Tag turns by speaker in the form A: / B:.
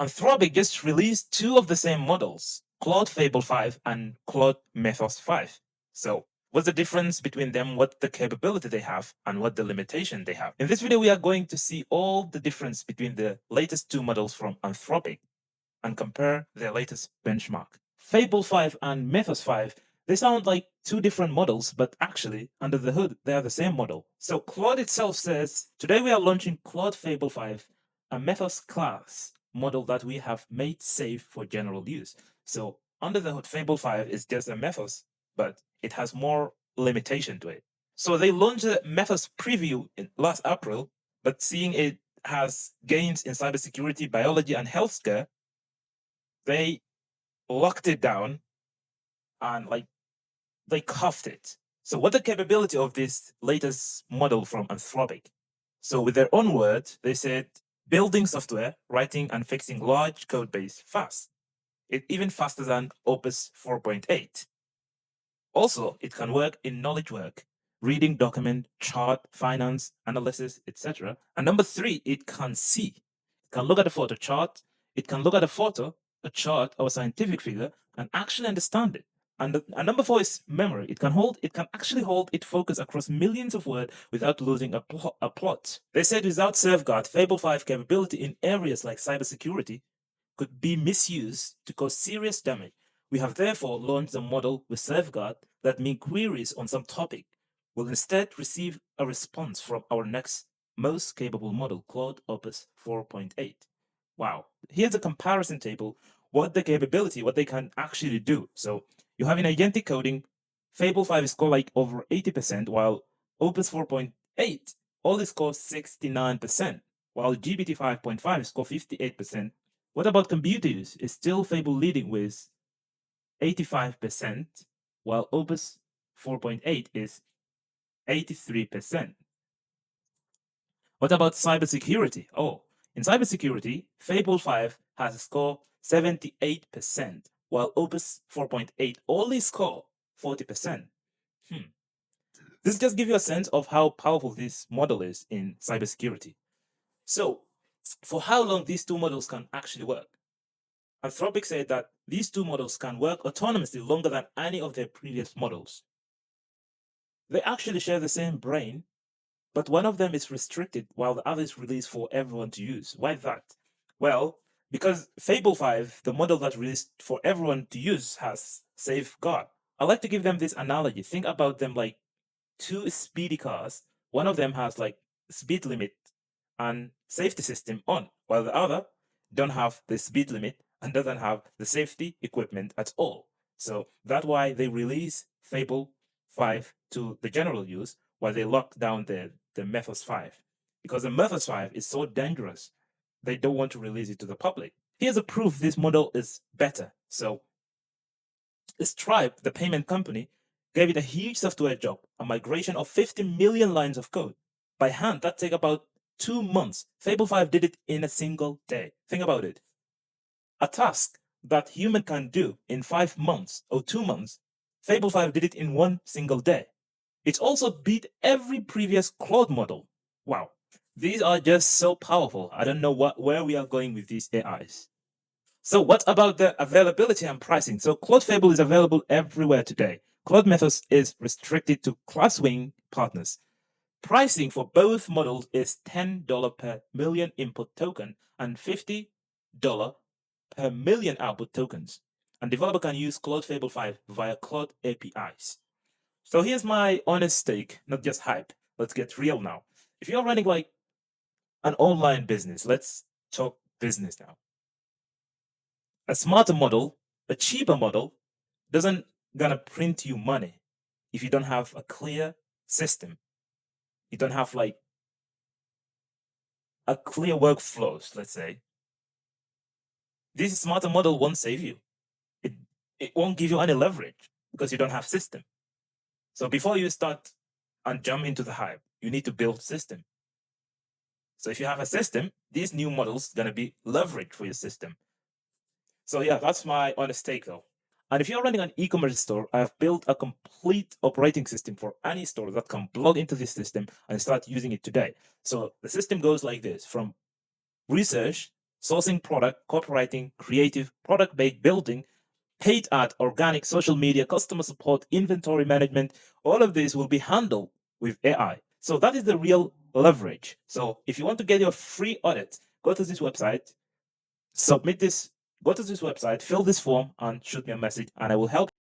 A: Anthropic just released two of the same models, Claude Fable 5 and Claude Mythos 5. So what's the difference between them, what the capability they have, and what the limitation they have? In this video, we are going to see all the difference between the latest two models from Anthropic and compare their latest benchmark. Fable 5 and Mythos 5, they sound like two different models, but actually, under the hood, they are the same model. So Claude itself says, today we are launching Claude Fable 5, a Mythos class model that we have made safe for general use. So under the hood, Fable 5 is just a Mythos, but it has more limitation to it. So they launched a Mythos preview in last April, but seeing it has gains in cybersecurity, biology, and healthcare, they locked it down and they cuffed it. So what the capability of this latest model from Anthropic? So with their own words, they said building software, writing and fixing large code base fast. It even faster than Opus 4.8. Also, it can work in knowledge work, reading document, chart, finance, analysis, etc. And number three, it can see. It can look at a photo chart, it can look at a photo, a chart, or a scientific figure, and actually understand it. And number four is memory. It can actually hold its focus across millions of words without losing a plot. They said without safeguard, Fable 5 capability in areas like cybersecurity could be misused to cause serious damage. We have therefore launched a model with safeguard that means queries on some topic will instead receive a response from our next most capable model, Claude Opus 4.8. Wow. Here's a comparison table, what the capability, what they can actually do. So you have in agentic coding, Fable 5 is scored like over 80%, while Opus 4.8 only scores 69%, while GPT 5.5 is scored 58%. What about computer use? Is still Fable leading with 85%, while Opus 4.8 is 83%. What about cybersecurity? Oh, in cybersecurity, Fable 5 has a score 78%, while Opus 4.8 only score 40%. This just gives you a sense of how powerful this model is in cybersecurity. So, for how long these two models can actually work? Anthropic said that these two models can work autonomously longer than any of their previous models. They actually share the same brain, but one of them is restricted while the other is released for everyone to use. Why that? Well, because Fable 5, the model that released for everyone to use, has safeguard. I like to give them this analogy. Think about them like two speedy cars. One of them has like speed limit and safety system on, while the other don't have the speed limit and doesn't have the safety equipment at all. So that's why they release Fable 5 to the general use, while they lock down the Mythos 5. Because the Mythos 5 is so dangerous, they don't want to release it to the public. Here's a proof this model is better. So Stripe, the payment company, gave it a huge software job, a migration of 50 million lines of code. By hand, that take about 2 months. Fable 5 did it in a single day. Think about it. A task that human can do in 5 months or 2 months, Fable 5 did it in one single day. It also beat every previous Claude model. Wow. These are just so powerful. I don't know where we are going with these AIs. So what about the availability and pricing? So Claude Fable is available everywhere today. Claude Mythos is restricted to Classwing partners. Pricing for both models is $10 per million input token and $50 per million output tokens. And developer can use Claude Fable 5 via Claude APIs. So here's my honest take, not just hype. Let's get real now. If you're running like an online business, let's talk business now. A smarter model, a cheaper model, doesn't gonna print you money if you don't have a clear system. You don't have like a clear workflows, let's say. This smarter model won't save you. It won't give you any leverage because you don't have system. So before you start and jump into the hype, you need to build system. So if you have a system, these new models gonna be leverage for your system. So yeah, that's my honest take though. And if you're running an e-commerce store, I've built a complete operating system for any store that can plug into this system and start using it today. So the system goes like this: from research sourcing product, copywriting, creative, product-based building, paid ad, organic, social media, customer support, inventory management. All of this will be handled with AI. So that is the real leverage. So if you want to get your free audit, go to this website, submit this, go to this website, fill this form, and shoot me a message, and I will help